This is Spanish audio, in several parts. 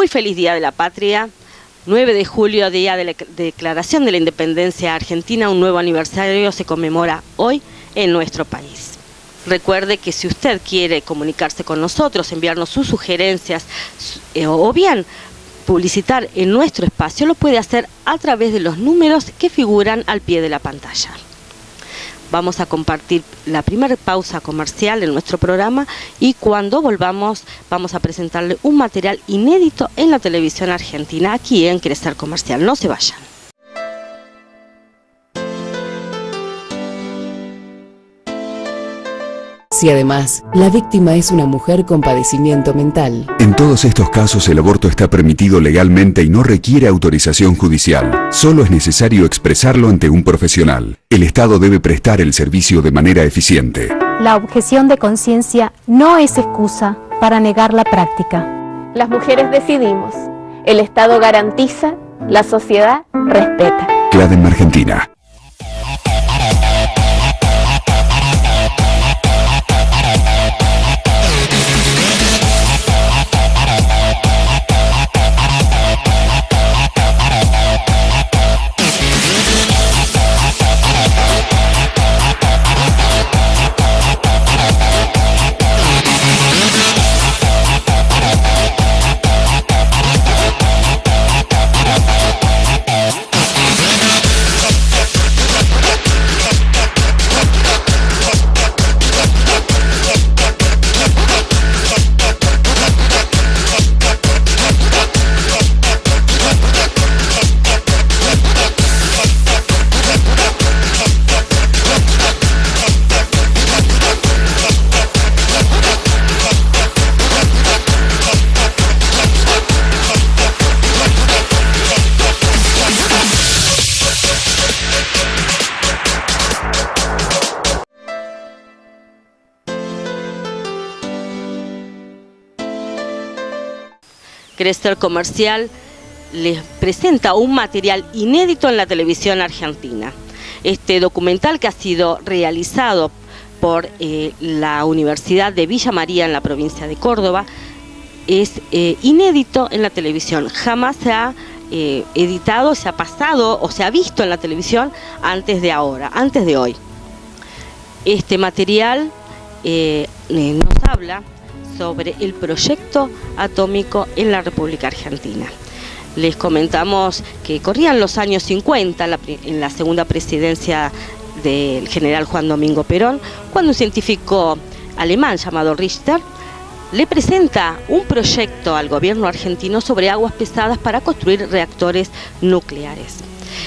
Muy feliz Día de la Patria. 9 de julio, día de la declaración de la independencia argentina, un nuevo aniversario se conmemora hoy en nuestro país. Recuerde que si usted quiere comunicarse con nosotros, enviarnos sus sugerencias o bien publicitar en nuestro espacio, lo puede hacer a través de los números que figuran al pie de la pantalla. Vamos a compartir la primera pausa comercial en nuestro programa y cuando volvamos vamos a presentarle un material inédito en la televisión argentina aquí en Crecer Comercial. No se vayan. Si además la víctima es una mujer con padecimiento mental. En todos estos casos el aborto está permitido legalmente y no requiere autorización judicial. Solo es necesario expresarlo ante un profesional. El Estado debe prestar el servicio de manera eficiente. La objeción de conciencia no es excusa para negar la práctica. Las mujeres decidimos. El Estado garantiza, la sociedad respeta. CLADEM Argentina. Crecer Comercial les presenta un material inédito en la televisión argentina. Este documental, que ha sido realizado por la Universidad de Villa María en la provincia de Córdoba, es inédito en la televisión. Jamás se ha editado, se ha pasado o se ha visto en la televisión antes de ahora, antes de hoy. Este material nos habla sobre el proyecto atómico en la República Argentina. Les comentamos que corrían los años 50, en la segunda presidencia del general Juan Domingo Perón, cuando un científico alemán llamado Richter le presenta un proyecto al gobierno argentino sobre aguas pesadas para construir reactores nucleares.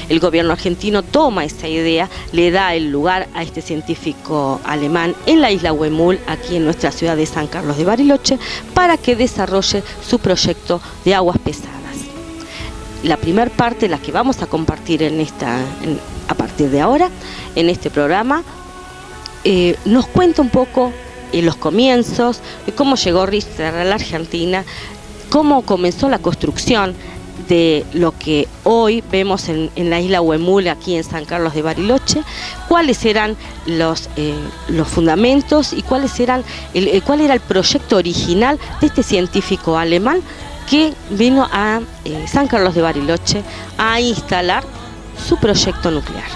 El gobierno argentino toma esa idea, le da el lugar a este científico alemán en la isla Huemul, aquí en nuestra ciudad de San Carlos de Bariloche, para que desarrolle su proyecto de aguas pesadas. La primera parte, la que vamos a compartir a partir de ahora, en este programa, nos cuenta un poco los comienzos, cómo llegó Richter a la Argentina, cómo comenzó la construcción de lo que hoy vemos en la isla Huemul, aquí en San Carlos de Bariloche, cuáles eran los fundamentos y cuál era el proyecto original de este científico alemán que vino a San Carlos de Bariloche a instalar su proyecto nuclear.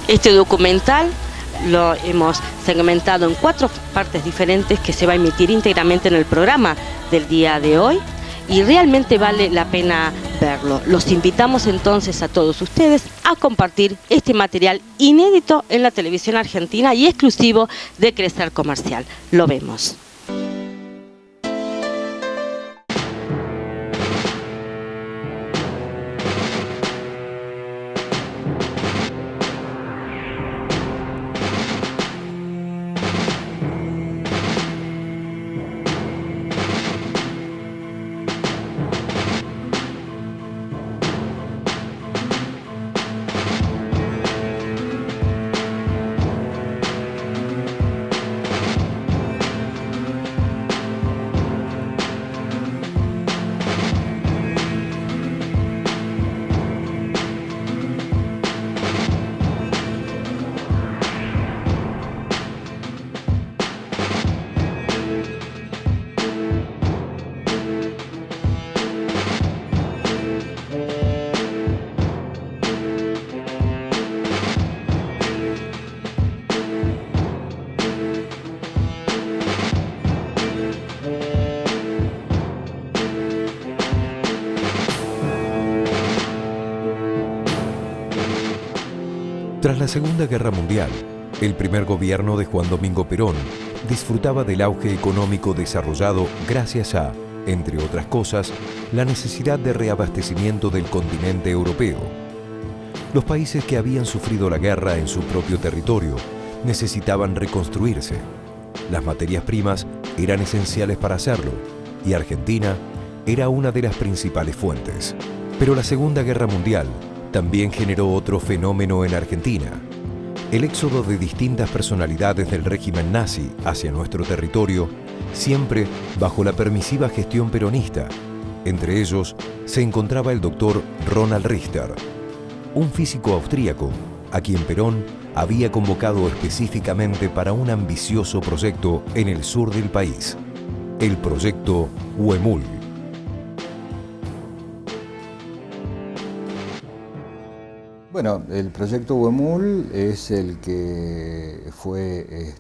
Este documental lo hemos segmentado en 4 partes diferentes que se va a emitir íntegramente en el programa del día de hoy. Y realmente vale la pena verlo. Los invitamos entonces a todos ustedes a compartir este material inédito en la televisión argentina y exclusivo de Crecer Comercial. Lo vemos. Tras la Segunda Guerra Mundial, el primer gobierno de Juan Domingo Perón disfrutaba del auge económico desarrollado gracias a, entre otras cosas, la necesidad de reabastecimiento del continente europeo. Los países que habían sufrido la guerra en su propio territorio necesitaban reconstruirse. Las materias primas eran esenciales para hacerlo, y Argentina era una de las principales fuentes. Pero la Segunda Guerra Mundial también generó otro fenómeno en Argentina: el éxodo de distintas personalidades del régimen nazi hacia nuestro territorio, siempre bajo la permisiva gestión peronista. Entre ellos se encontraba el doctor Ronald Richter, un físico austríaco a quien Perón había convocado específicamente para un ambicioso proyecto en el sur del país, el proyecto Huemul. Bueno, el proyecto Huemul es el que fue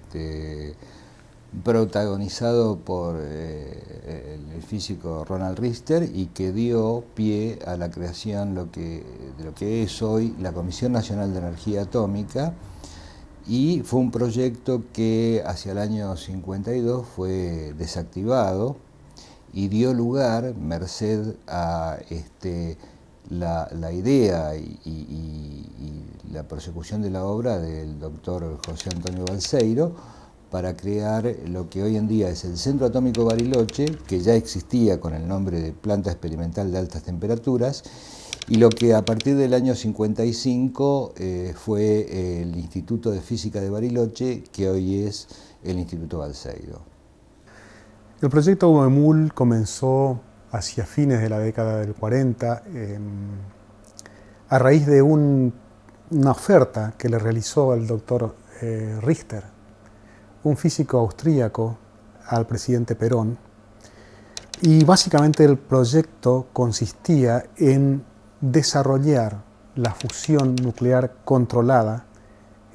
protagonizado por el físico Ronald Richter y que dio pie a la creación de lo que es hoy la Comisión Nacional de Energía Atómica, y fue un proyecto que hacia el año 52 fue desactivado y dio lugar, merced a la idea y la persecución de la obra del doctor José Antonio Balseiro, para crear lo que hoy en día es el Centro Atómico Bariloche, que ya existía con el nombre de Planta Experimental de Altas Temperaturas, y lo que a partir del año 55 fue el Instituto de Física de Bariloche, que hoy es el Instituto Balseiro. El proyecto Huemul comenzó hacia fines de la década del 40 a raíz de una oferta que le realizó el doctor Richter, un físico austríaco, al presidente Perón, y básicamente el proyecto consistía en desarrollar la fusión nuclear controlada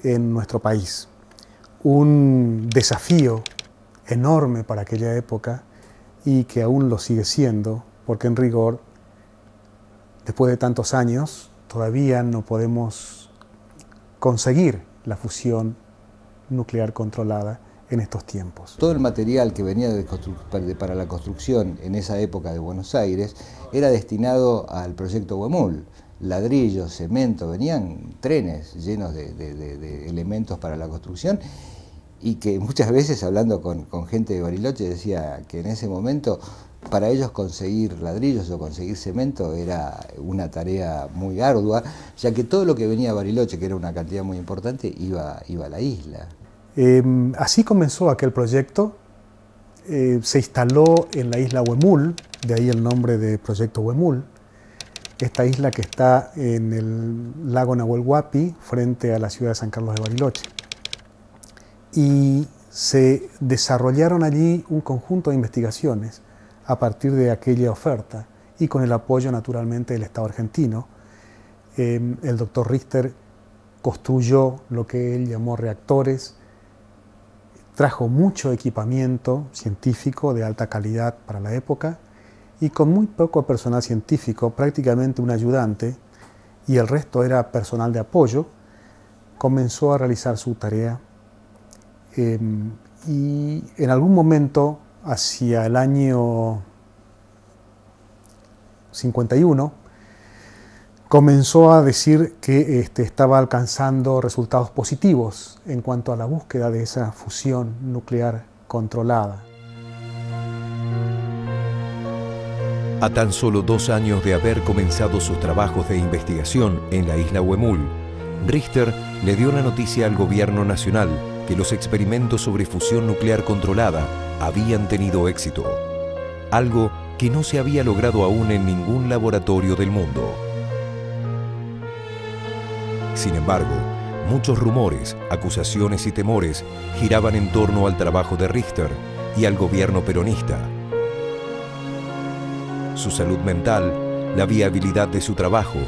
en nuestro país. Un desafío enorme para aquella época y que aún lo sigue siendo, porque en rigor, después de tantos años, todavía no podemos conseguir la fusión nuclear controlada en estos tiempos. Todo el material que venía para la construcción en esa época de Buenos Aires era destinado al proyecto Huemul. Ladrillos, cemento, venían trenes llenos de elementos para la construcción, y que muchas veces, hablando con gente de Bariloche, decía que en ese momento para ellos conseguir ladrillos o conseguir cemento era una tarea muy ardua, ya que todo lo que venía a Bariloche, que era una cantidad muy importante, iba a la isla. Así comenzó aquel proyecto. Se instaló en la isla Huemul, de ahí el nombre de Proyecto Huemul, esta isla que está en el lago Nahuel Huapi, frente a la ciudad de San Carlos de Bariloche. Y se desarrollaron allí un conjunto de investigaciones a partir de aquella oferta y con el apoyo naturalmente del Estado argentino. El doctor Richter construyó lo que él llamó reactores, trajo mucho equipamiento científico de alta calidad para la época y con muy poco personal científico, prácticamente un ayudante y el resto era personal de apoyo, comenzó a realizar su tarea. Y en algún momento, hacia el año 51, comenzó a decir que estaba alcanzando resultados positivos en cuanto a la búsqueda de esa fusión nuclear controlada. A tan solo 2 años de haber comenzado sus trabajos de investigación en la isla Huemul, Richter le dio la noticia al gobierno nacional que los experimentos sobre fusión nuclear controlada habían tenido éxito, algo que no se había logrado aún en ningún laboratorio del mundo. Sin embargo, muchos rumores, acusaciones y temores giraban en torno al trabajo de Richter y al gobierno peronista. Su salud mental, la viabilidad de su trabajo,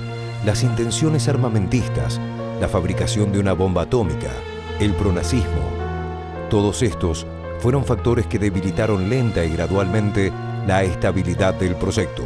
las intenciones armamentistas, la fabricación de una bomba atómica, el pronazismo. Todos estos fueron factores que debilitaron lenta y gradualmente la estabilidad del proyecto.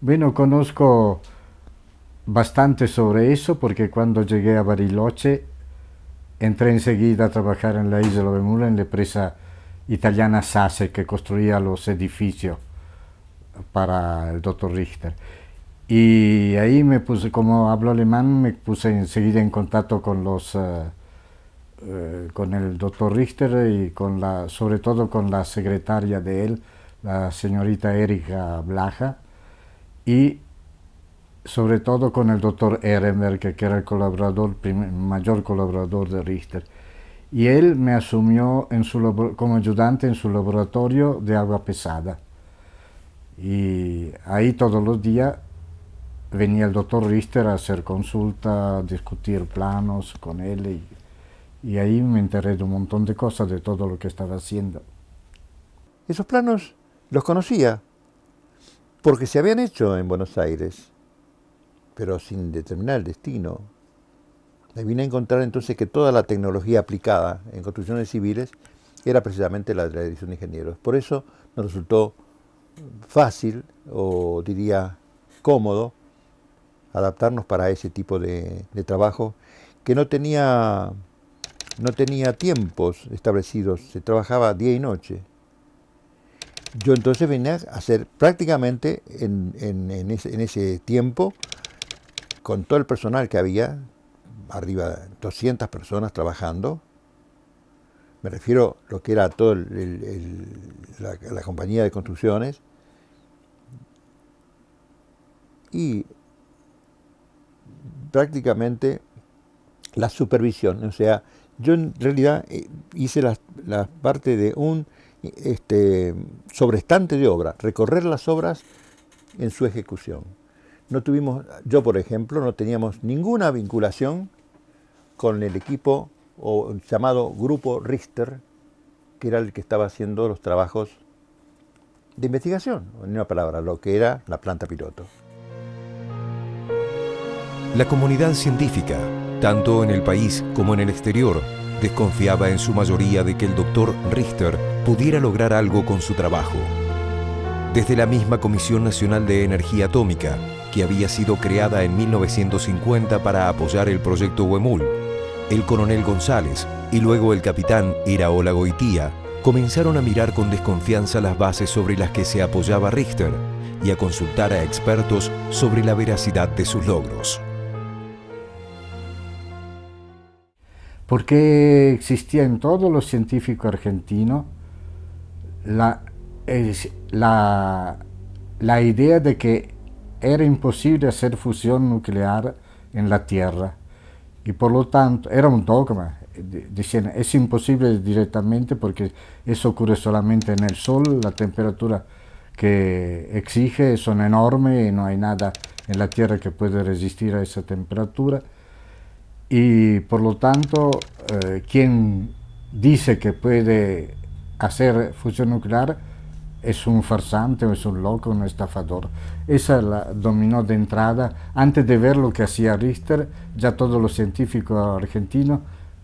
Bueno, conozco bastante sobre eso porque cuando llegué a Bariloche entré enseguida a trabajar en la isla de Mula, en la empresa italiana SASE, que construía los edificios para el doctor Richter. Y ahí me puse, como hablo alemán, me puse enseguida en contacto con con el doctor Richter y sobre todo con la secretaria de él, la señorita Erika Blaha, y sobre todo con el doctor Ehrenberg, que era el mayor colaborador de Richter. Y él me asumió como ayudante en su laboratorio de agua pesada. Y ahí todos los días venía el doctor Richter a hacer consulta, a discutir planos con él, y ahí me enteré de un montón de cosas, de todo lo que estaba haciendo. Esos planos los conocía, porque se habían hecho en Buenos Aires, pero sin determinar el destino. Me vine a encontrar entonces que toda la tecnología aplicada en construcciones civiles era precisamente la de la dirección de ingenieros. Por eso nos resultó fácil, o diría cómodo, adaptarnos para ese tipo de trabajo que no tenía tiempos establecidos, se trabajaba día y noche. Yo entonces venía a hacer prácticamente en ese tiempo, con todo el personal que había, arriba de 200 personas trabajando, me refiero a lo que era toda la compañía de construcciones, y prácticamente la supervisión. O sea, yo en realidad hice la parte de un sobrestante de obra, recorrer las obras en su ejecución. Yo por ejemplo, no teníamos ninguna vinculación con el equipo llamado Grupo Richter, que era el que estaba haciendo los trabajos de investigación, en una palabra, lo que era la planta piloto. La comunidad científica, tanto en el país como en el exterior, desconfiaba en su mayoría de que el doctor Richter pudiera lograr algo con su trabajo. Desde la misma Comisión Nacional de Energía Atómica, que había sido creada en 1950 para apoyar el proyecto Huemul, el coronel González y luego el capitán Iraola Goitía comenzaron a mirar con desconfianza las bases sobre las que se apoyaba Richter y a consultar a expertos sobre la veracidad de sus logros. Porque existía en todos los científicos argentinos la idea de que era imposible hacer fusión nuclear en la Tierra, y por lo tanto era un dogma. Decían, es imposible directamente porque eso ocurre solamente en el Sol, la temperatura que exige son enormes y no hay nada en la Tierra que pueda resistir a esa temperatura. Y por lo tanto, quien dice que puede hacer fusión nuclear es un farsante, o es un loco, un estafador. Esa la dominó de entrada. Antes de ver lo que hacía Richter, ya todos los científicos argentinos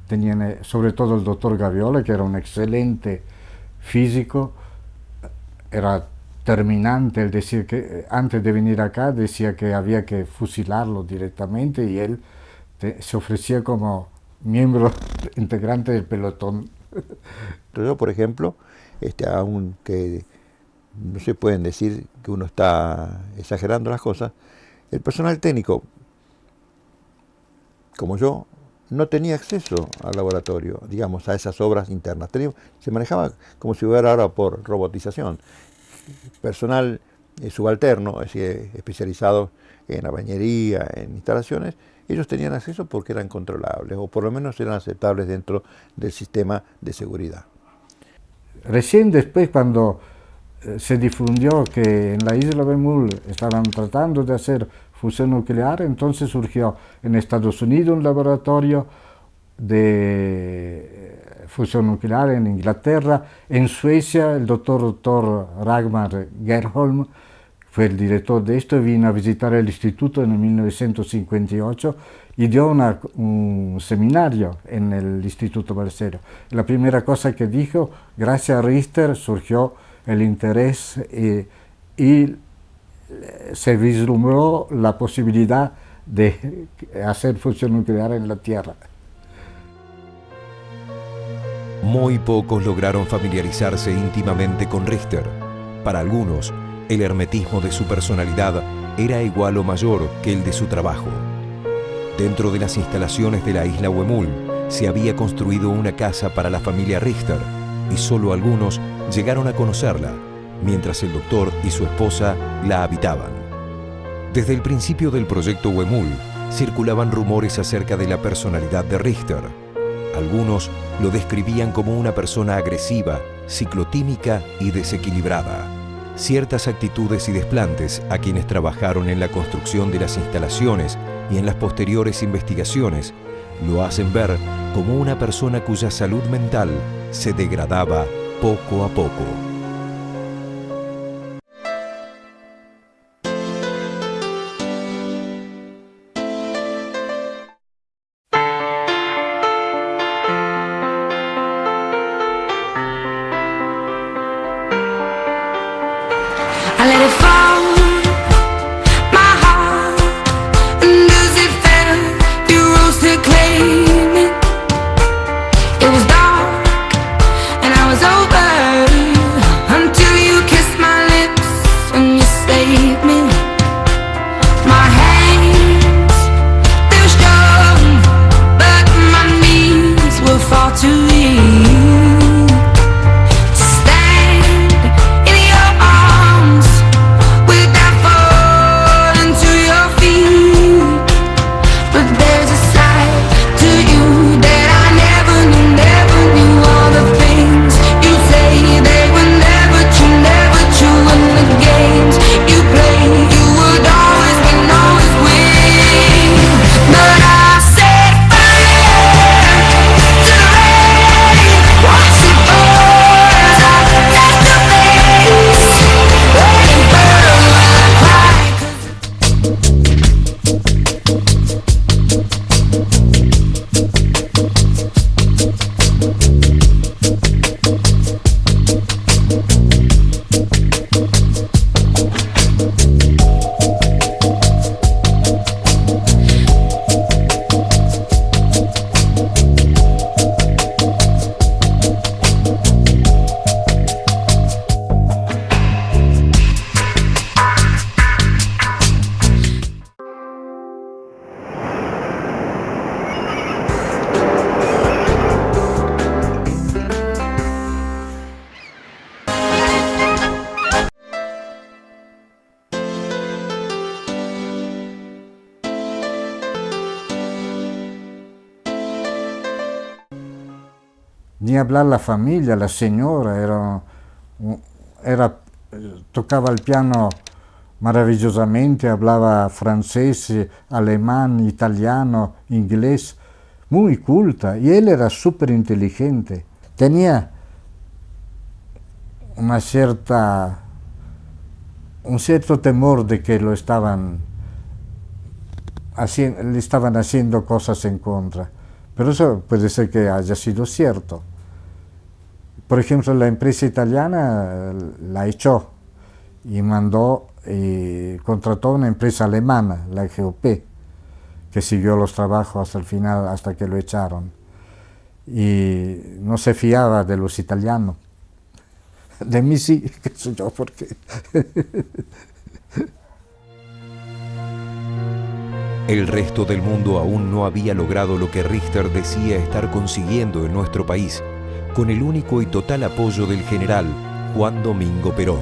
tenían, sobre todo el doctor Gaviola, que era un excelente físico, era terminante, el decir que antes de venir acá decía que había que fusilarlo directamente, y él se ofrecía como miembro integrante del pelotón. Yo, por ejemplo, aunque no se pueden decir que uno está exagerando las cosas, el personal técnico, como yo, no tenía acceso al laboratorio, digamos, a esas obras internas. Se manejaba como si fuera ahora por robotización. Personal subalterno, es decir, especializado en la bañería, en instalaciones, ellos tenían acceso porque eran controlables, o por lo menos eran aceptables dentro del sistema de seguridad. Recién después, cuando se difundió que en la isla de Mul estaban tratando de hacer fusión nuclear, entonces surgió en Estados Unidos un laboratorio de fusión nuclear, en Inglaterra, en Suecia el doctor Ragnar Gerholm fue el director de esto, vino a visitar el instituto en 1958 y dio un seminario en el Instituto Balseiro. La primera cosa que dijo, gracias a Richter surgió el interés y se vislumbró la posibilidad de hacer fusión nuclear en la Tierra. Muy pocos lograron familiarizarse íntimamente con Richter. Para algunos, el hermetismo de su personalidad era igual o mayor que el de su trabajo. Dentro de las instalaciones de la isla Huemul se había construido una casa para la familia Richter y solo algunos llegaron a conocerla, mientras el doctor y su esposa la habitaban. Desde el principio del proyecto Huemul circulaban rumores acerca de la personalidad de Richter. Algunos lo describían como una persona agresiva, ciclotímica y desequilibrada. Ciertas actitudes y desplantes a quienes trabajaron en la construcción de las instalaciones y en las posteriores investigaciones lo hacen ver como una persona cuya salud mental se degradaba poco a poco. Ni hablar la familia, la señora tocaba el piano maravillosamente, hablaba francés, alemán, italiano, inglés, muy culta, y él era súper inteligente. Tenía un cierto temor de que le estaban haciendo cosas en contra, pero eso puede ser que haya sido cierto. Por ejemplo, la empresa italiana la echó y contrató una empresa alemana, la GOP, que siguió los trabajos hasta el final, hasta que lo echaron. Y no se fiaba de los italianos. De mí sí, qué sé yo, por qué. El resto del mundo aún no había logrado lo que Richter decía estar consiguiendo en nuestro país, con el único y total apoyo del general Juan Domingo Perón.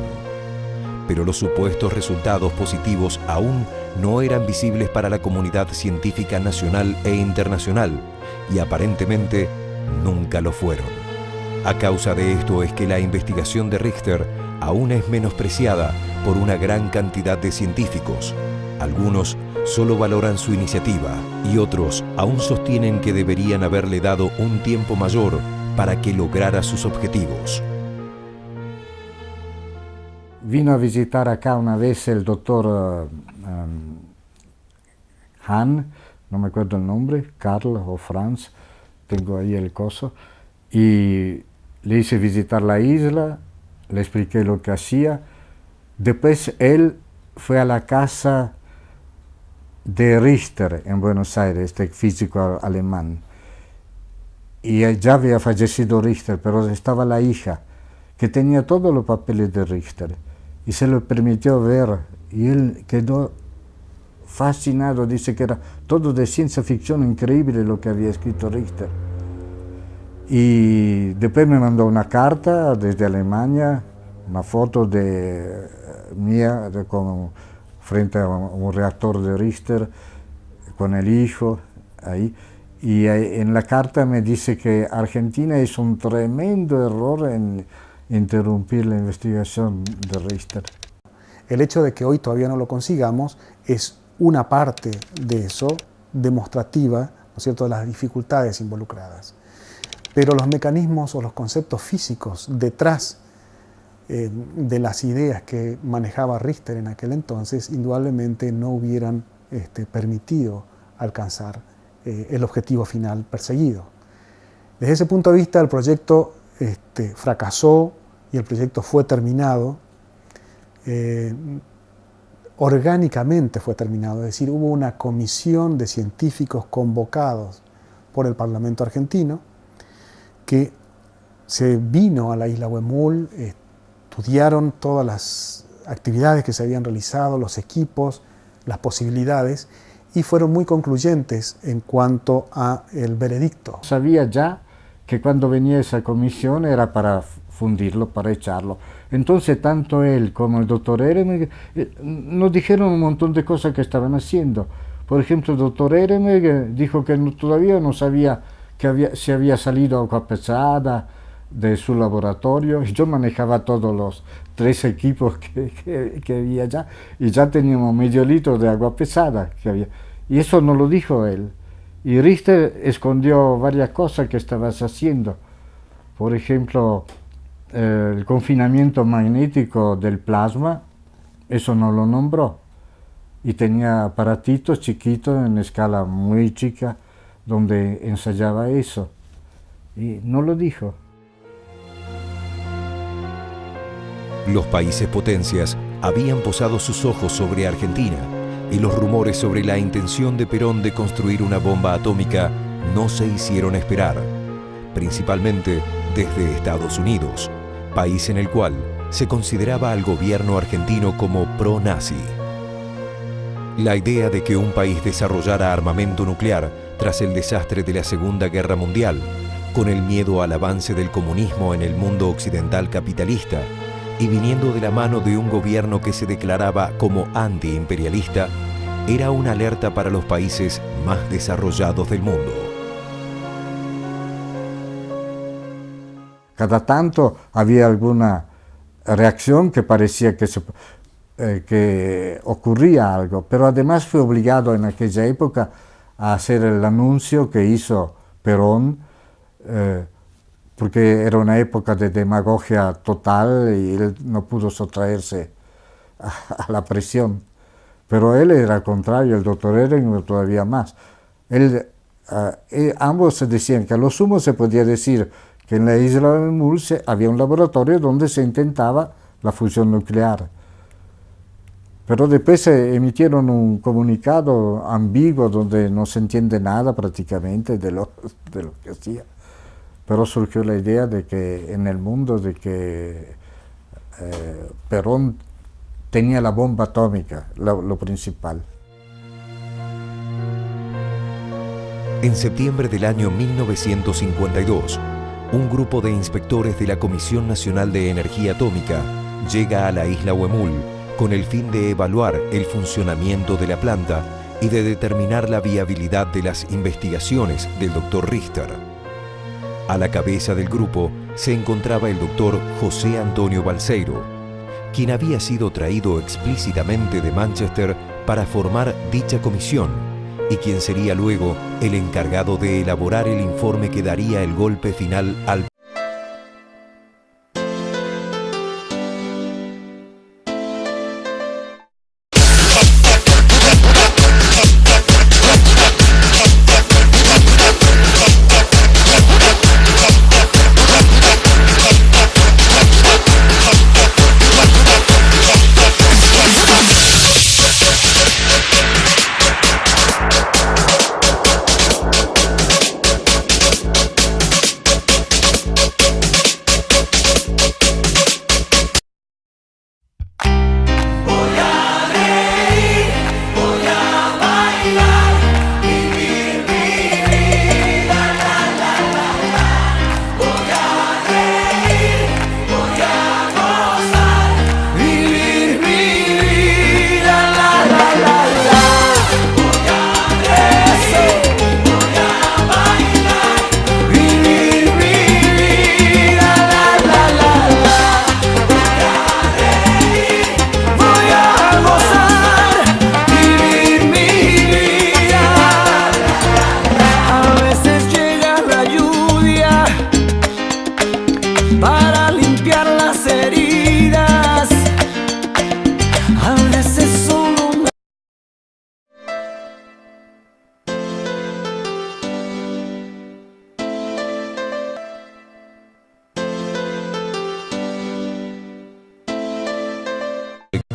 Pero los supuestos resultados positivos aún no eran visibles para la comunidad científica nacional e internacional, y aparentemente nunca lo fueron. A causa de esto es que la investigación de Richter aún es menospreciada por una gran cantidad de científicos. Algunos solo valoran su iniciativa y otros aún sostienen que deberían haberle dado un tiempo mayor para que lograra sus objetivos. Vino a visitar acá una vez el doctor Hahn, no me acuerdo el nombre, Karl o Franz, tengo ahí el coso, y le hice visitar la isla, le expliqué lo que hacía. Después él fue a la casa de Richter en Buenos Aires, este físico alemán. Y ya había fallecido Richter, pero estaba la hija, que tenía todos los papeles de Richter, y se lo permitió ver, y él quedó fascinado, dice que era todo de ciencia ficción, increíble lo que había escrito Richter. Y después me mandó una carta desde Alemania, una foto mía como frente a un reactor de Richter, con el hijo ahí. Y en la carta me dice que Argentina hizo un tremendo error en interrumpir la investigación de Richter. El hecho de que hoy todavía no lo consigamos es una parte de eso, demostrativa, ¿no es cierto?, de las dificultades involucradas. Pero los mecanismos o los conceptos físicos detrás de las ideas que manejaba Richter en aquel entonces, indudablemente no hubieran permitido alcanzar el objetivo final perseguido. Desde ese punto de vista, el proyecto fracasó y el proyecto fue terminado. Orgánicamente fue terminado, es decir, hubo una comisión de científicos convocados por el Parlamento argentino que se vino a la isla Huemul, estudiaron todas las actividades que se habían realizado, los equipos, las posibilidades, y fueron muy concluyentes en cuanto a el veredicto. Sabía ya que cuando venía esa comisión era para fundirlo, para echarlo. Entonces tanto él como el doctor Ehrenberg nos dijeron un montón de cosas que estaban haciendo. Por ejemplo, el doctor Ehrenberg dijo que todavía no sabía que se había salido agua pesada de su laboratorio, y yo manejaba todos los 3 equipos que había allá, y ya teníamos medio litro de agua pesada que había. Y eso no lo dijo él. Y Richter escondió varias cosas que estabas haciendo. Por ejemplo, el confinamiento magnético del plasma, eso no lo nombró. Y tenía aparatitos chiquitos en escala muy chica donde ensayaba eso. Y no lo dijo. Los países potencias habían posado sus ojos sobre Argentina, y los rumores sobre la intención de Perón de construir una bomba atómica no se hicieron esperar, principalmente desde Estados Unidos, país en el cual se consideraba al gobierno argentino como pro-nazi. La idea de que un país desarrollara armamento nuclear tras el desastre de la Segunda Guerra Mundial, con el miedo al avance del comunismo en el mundo occidental capitalista, y viniendo de la mano de un gobierno que se declaraba como antiimperialista, era una alerta para los países más desarrollados del mundo. Cada tanto había alguna reacción que parecía que ocurría algo, pero además fue obligado en aquella época a hacer el anuncio que hizo Perón, porque era una época de demagogia total y él no pudo sustraerse a la presión. Pero él era al contrario, el doctor Ehrenberg todavía más. Ambos decían que a lo sumo se podía decir que en la isla del Huemul había un laboratorio donde se intentaba la fusión nuclear. Pero después se emitieron un comunicado ambiguo donde no se entiende nada prácticamente de lo que hacía. Pero surgió la idea de que en el mundo de que Perón tenía la bomba atómica, lo principal. En septiembre del año 1952, un grupo de inspectores de la Comisión Nacional de Energía Atómica llega a la isla Huemul con el fin de evaluar el funcionamiento de la planta y de determinar la viabilidad de las investigaciones del doctor Richter. A la cabeza del grupo se encontraba el doctor José Antonio Balseiro, quien había sido traído explícitamente de Manchester para formar dicha comisión y quien sería luego el encargado de elaborar el informe que daría el golpe final al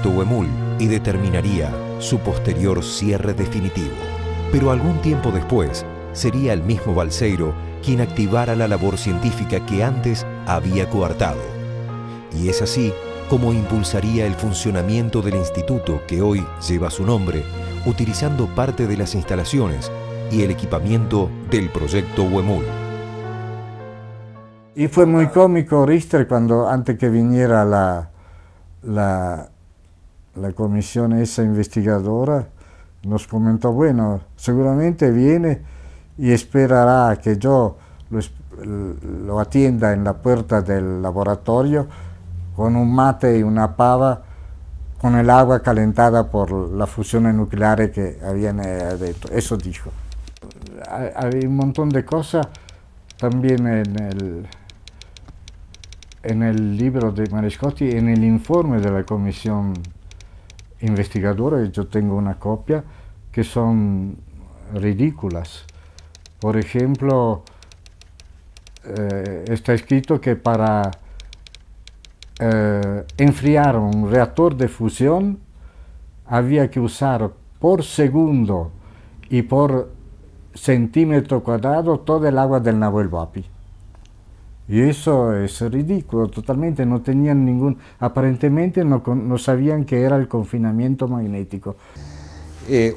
proyecto Huemul y determinaría su posterior cierre definitivo. Pero algún tiempo después, sería el mismo Balseiro quien activara la labor científica que antes había coartado. Y es así como impulsaría el funcionamiento del instituto que hoy lleva su nombre, utilizando parte de las instalaciones y el equipamiento del proyecto Huemul. Y fue muy cómico Richter cuando, antes que viniera la comisión esa investigadora, nos comentó, bueno, seguramente viene y esperará que yo lo atienda en la puerta del laboratorio con un mate y una pava, con el agua calentada por las fusiones nucleares que habían adentro. Eso dijo. Hay un montón de cosas también en el libro de Marescotti, en el informe de la comisión investigadora, yo tengo una copia, que son ridículas. Por ejemplo, está escrito que para enfriar un reactor de fusión había que usar por segundo y por centímetro cuadrado todo el agua del Nahuel Huapi. Y eso es ridículo, totalmente, no tenían ningún, aparentemente no sabían qué era el confinamiento magnético.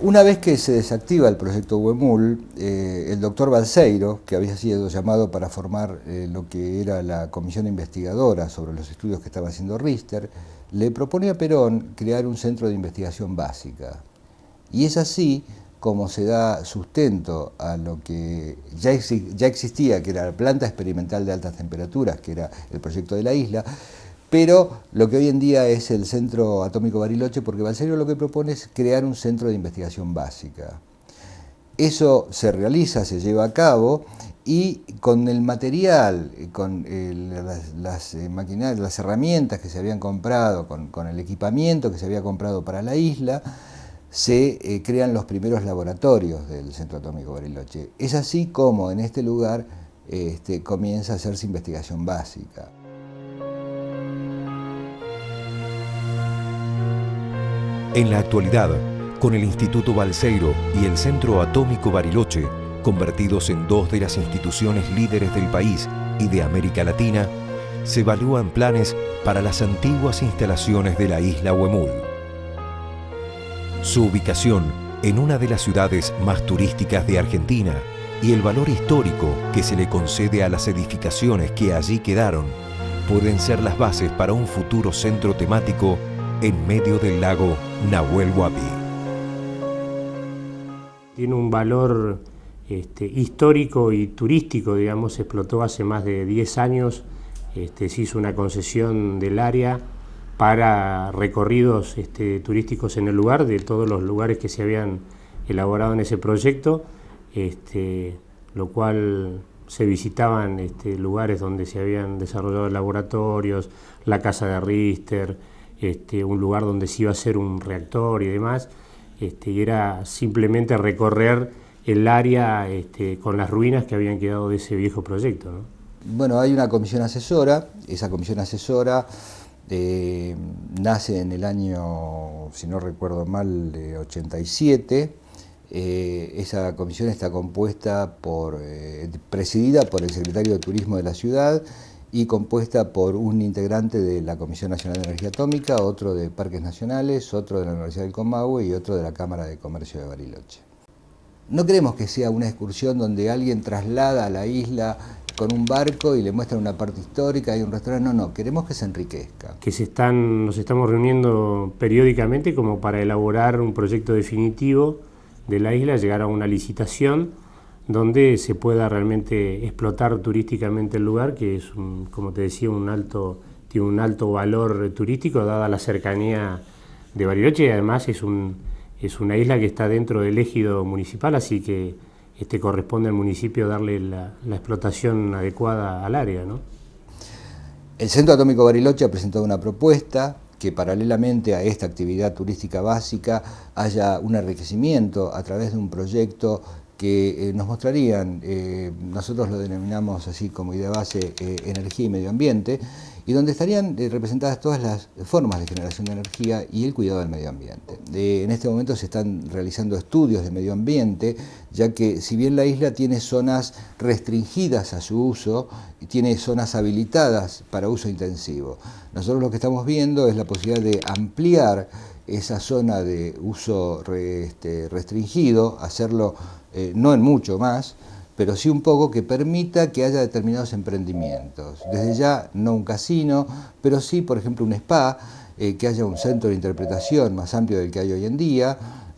Una vez que se desactiva el proyecto Huemul, el doctor Balseiro, que había sido llamado para formar lo que era la comisión investigadora sobre los estudios que estaba haciendo Richter, le propone a Perón crear un centro de investigación básica. Y es así como se da sustento a lo que ya existía, que era la planta experimental de altas temperaturas, que era el proyecto de la isla, pero lo que hoy en día es el Centro Atómico Bariloche, porque Balseiro lo que propone es crear un centro de investigación básica. Eso se realiza, se lleva a cabo, y con el material, con las maquinarias, las herramientas que se habían comprado, con el equipamiento que se había comprado para la isla, se crean los primeros laboratorios del Centro Atómico Bariloche. Es así como en este lugar comienza a hacerse investigación básica. En la actualidad, con el Instituto Balseiro y el Centro Atómico Bariloche, convertidos en dos de las instituciones líderes del país y de América Latina, se evalúan planes para las antiguas instalaciones de la isla Huemul. Su ubicación en una de las ciudades más turísticas de Argentina y el valor histórico que se le concede a las edificaciones que allí quedaron pueden ser las bases para un futuro centro temático en medio del lago Nahuel Huapi. Tiene un valor histórico y turístico, digamos, se explotó hace más de 10 años, se hizo una concesión del área para recorridos turísticos en el lugar, de todos los lugares que se habían elaborado en ese proyecto, lo cual se visitaban lugares donde se habían desarrollado laboratorios, la casa de Richter, un lugar donde se iba a hacer un reactor y demás, y era simplemente recorrer el área con las ruinas que habían quedado de ese viejo proyecto, ¿no? Bueno, hay una comisión asesora, esa comisión asesora nace en el año, si no recuerdo mal, de 87. Esa comisión está compuesta presidida por el secretario de Turismo de la ciudad y compuesta por un integrante de la Comisión Nacional de Energía Atómica, otro de Parques Nacionales, otro de la Universidad del Comahue y otro de la Cámara de Comercio de Bariloche. No queremos que sea una excursión donde alguien traslada a la isla con un barco y le muestra una parte histórica, hay un restaurante, no, queremos que se enriquezca. Que nos estamos reuniendo periódicamente como para elaborar un proyecto definitivo de la isla, llegar a una licitación donde se pueda realmente explotar turísticamente el lugar, que es, como te decía, tiene un alto valor turístico dada la cercanía de Bariloche, y además es una isla que está dentro del ejido municipal, así que corresponde al municipio darle la explotación adecuada al área, ¿no? El Centro Atómico Bariloche ha presentado una propuesta que paralelamente a esta actividad turística básica haya un enriquecimiento a través de un proyecto que nos mostrarían, nosotros lo denominamos así como idea base, energía y medio ambiente, y donde estarían representadas todas las formas de generación de energía y el cuidado del medio ambiente. En este momento se están realizando estudios de medio ambiente, ya que si bien la isla tiene zonas restringidas a su uso, y tiene zonas habilitadas para uso intensivo, nosotros lo que estamos viendo es la posibilidad de ampliar esa zona de uso restringido, hacerlo no en mucho más, pero sí un poco que permita que haya determinados emprendimientos. Desde ya no un casino, pero sí, por ejemplo, un spa, que haya un centro de interpretación más amplio del que hay hoy en día,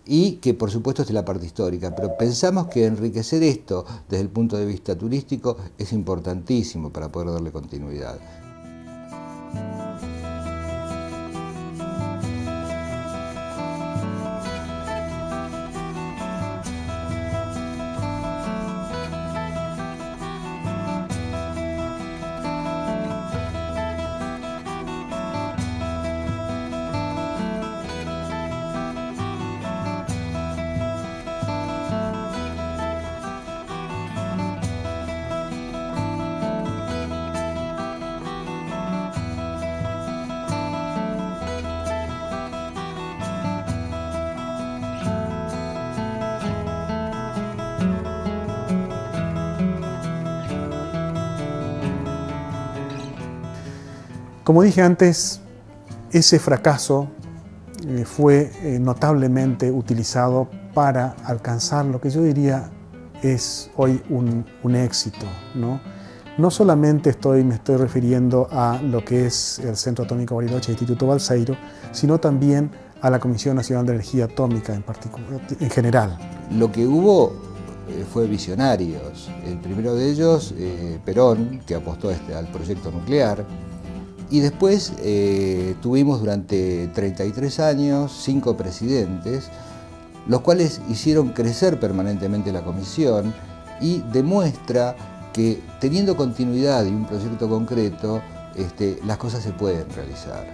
y que por supuesto esté la parte histórica. Pero pensamos que enriquecer esto desde el punto de vista turístico es importantísimo para poder darle continuidad. Como dije antes, ese fracaso fue notablemente utilizado para alcanzar lo que yo diría es hoy un éxito, ¿no? No solamente me estoy refiriendo a lo que es el Centro Atómico Bariloche, Instituto Balseiro, sino también a la Comisión Nacional de Energía Atómica en general. Lo que hubo fue visionarios. El primero de ellos, Perón, que apostó al proyecto nuclear. Y después tuvimos durante 33 años 5 presidentes, los cuales hicieron crecer permanentemente la comisión y demuestra que teniendo continuidad y un proyecto concreto, las cosas se pueden realizar.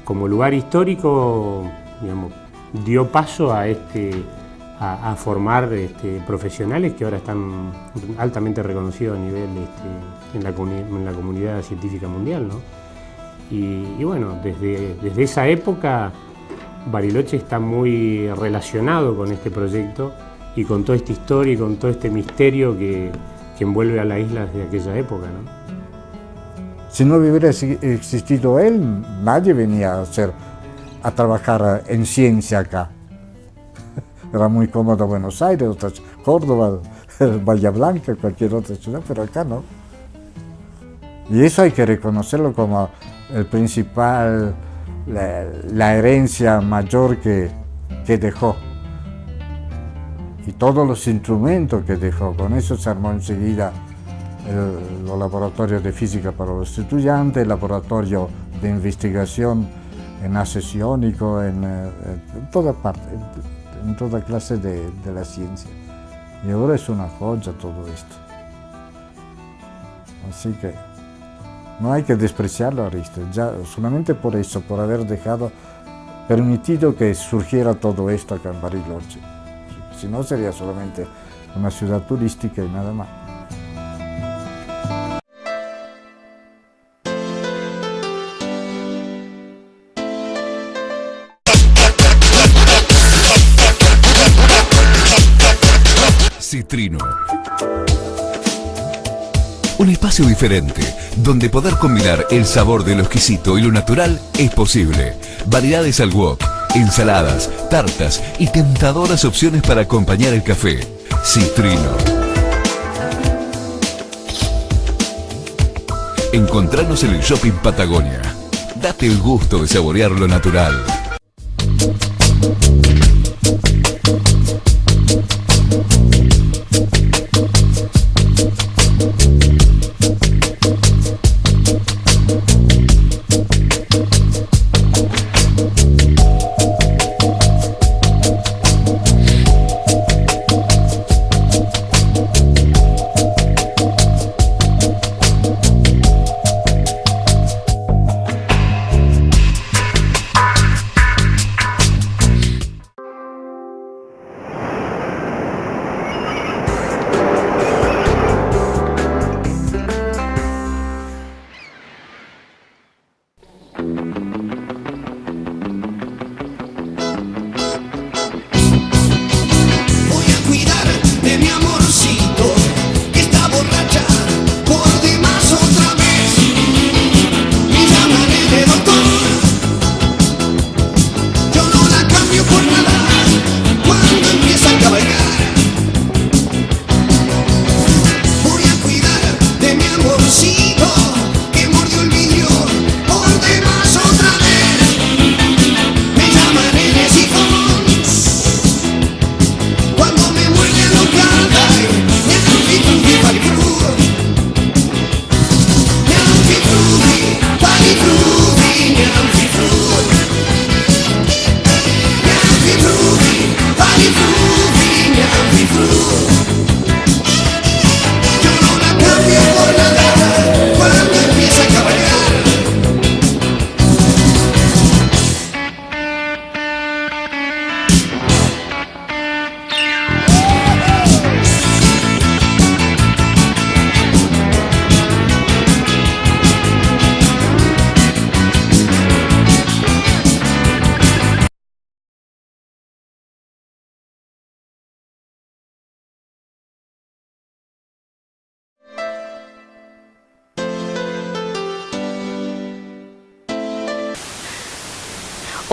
Como lugar histórico, digamos, dio paso a formar profesionales que ahora están altamente reconocidos a nivel en la comunidad científica mundial, ¿no? Y bueno, desde esa época Bariloche está muy relacionado con este proyecto y con toda esta historia y con todo este misterio que envuelve a la isla desde aquella época, ¿no? Si no hubiera existido él, nadie venía a trabajar en ciencia acá. Era muy cómodo Buenos Aires, Córdoba, Bahía Blanca, cualquier otra ciudad, pero acá no. Y eso hay que reconocerlo como el principal, la herencia mayor que dejó. Y todos los instrumentos que dejó, con eso se armó enseguida los laboratorios de física para los estudiantes, el laboratorio de investigación en ácido iónico, en toda parte, en toda clase de la ciencia. Y ahora es una joya todo esto. Así que no hay que despreciarlo a Richter, ya solamente por eso, por haber permitido que surgiera todo esto acá en Bariloche. Si no, sería solamente una ciudad turística y nada más. Citrino. Un espacio diferente, donde poder combinar el sabor de lo exquisito y lo natural es posible. Variedades al wok, ensaladas, tartas y tentadoras opciones para acompañar el café. Citrino. Encontranos en el Shopping Patagonia. Date el gusto de saborear lo natural.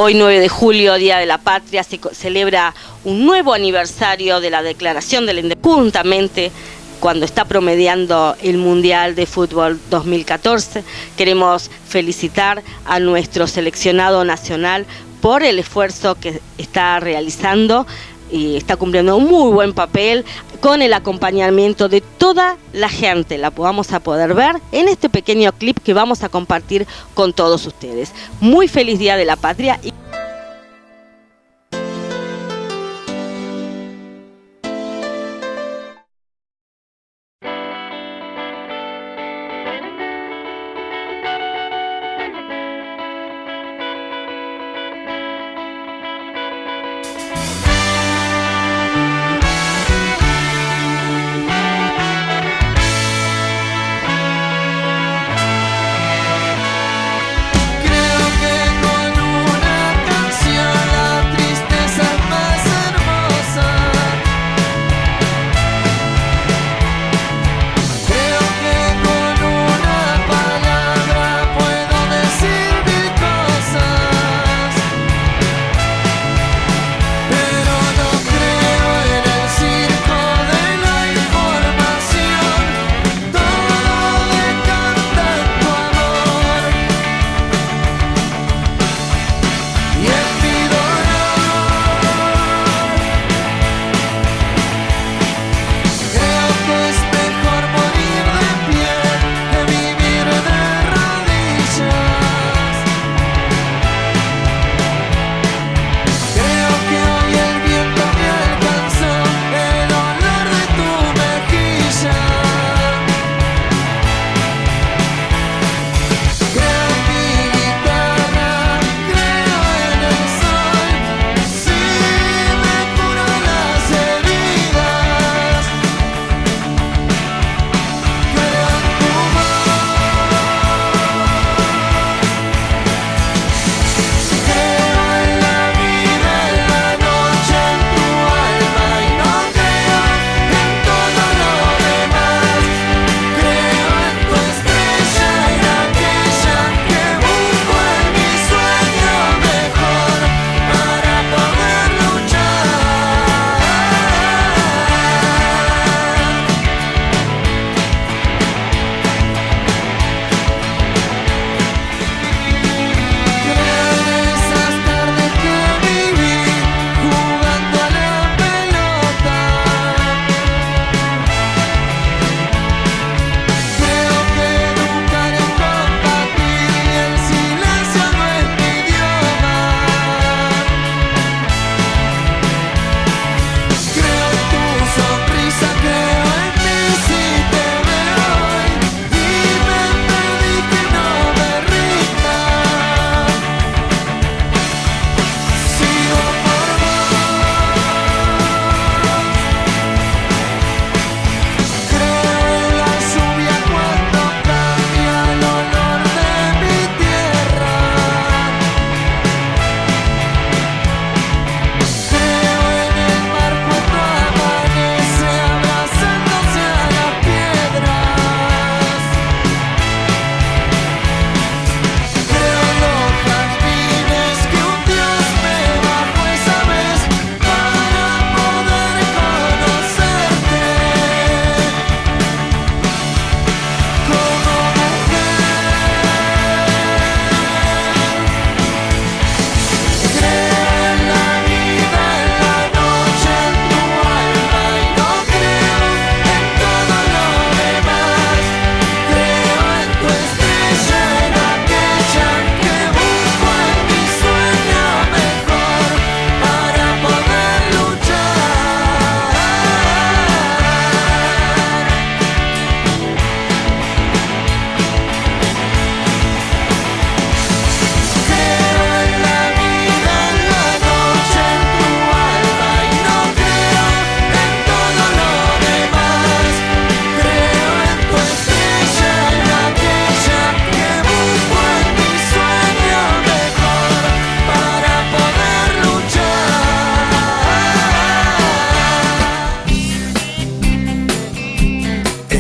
Hoy 9 de julio, Día de la Patria, se celebra un nuevo aniversario de la Declaración de la Independencia, juntamente cuando está promediando el Mundial de Fútbol 2014. Queremos felicitar a nuestro seleccionado nacional por el esfuerzo que está realizando y está cumpliendo un muy buen papel con el acompañamiento de toda la gente. La vamos a poder ver en este pequeño clip que vamos a compartir con todos ustedes. Muy feliz Día de la Patria. Creo que con una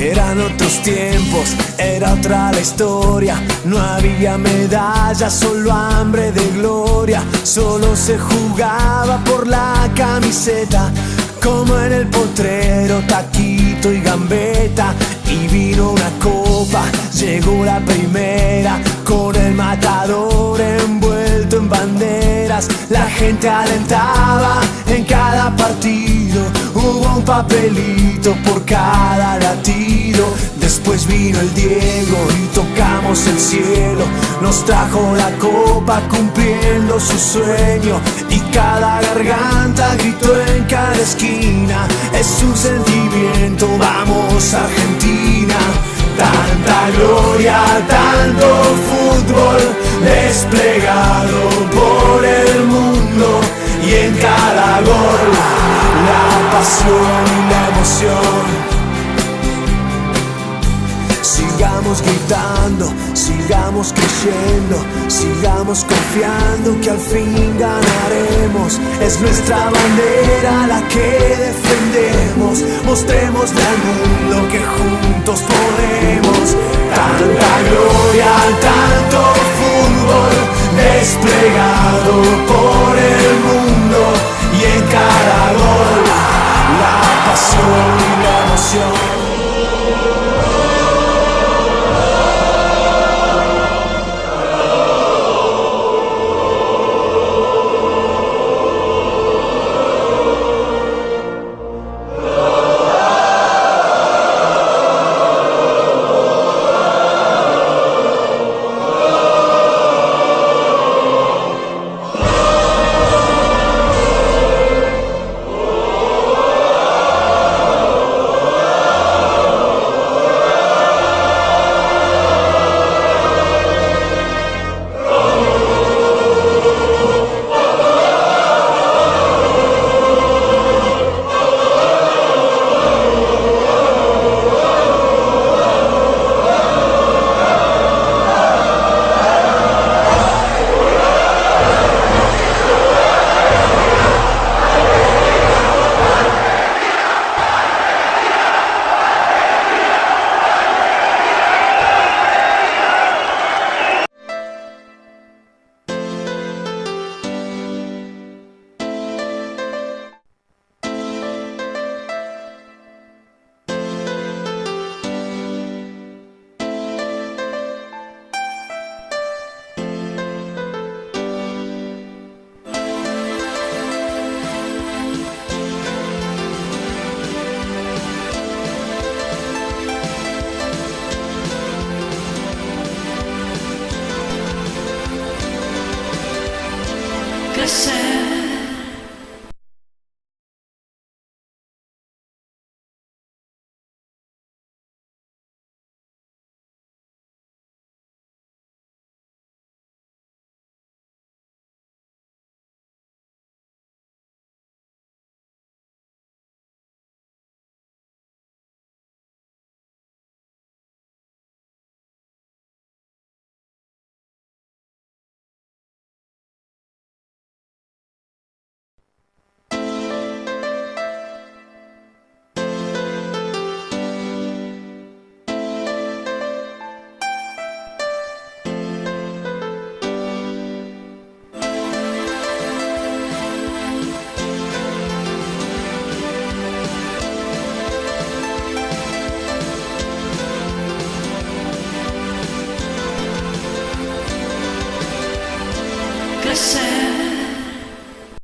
Eran otros tiempos, era otra la historia. No había medallas, solo hambre de gloria. Solo se jugaba por la camiseta, como en el potrero, taquito y gambeta. Y vino una copa, llegó la primera, con el matador envuelto en banderas. La gente alentaba en cada partido, hubo un papelito por cada latido. Después vino el Diego y tocamos el cielo, nos trajo la copa cumpliendo su sueño. Y cada garganta gritó en cada esquina, es un sentimiento, vamos Argentina. Tanta gloria, tanto fútbol desplegado por el mundo, y en cada gol la pasión y la emoción. Sigamos gritando, sigamos creyendo, sigamos confiando que al fin ganaremos. Es nuestra bandera la que defendemos, mostrémosle al mundo que juntos podemos. Tanta gloria, tanto fútbol desplegado por el mundo, y en cada gol la pasión y la emoción. Crecer.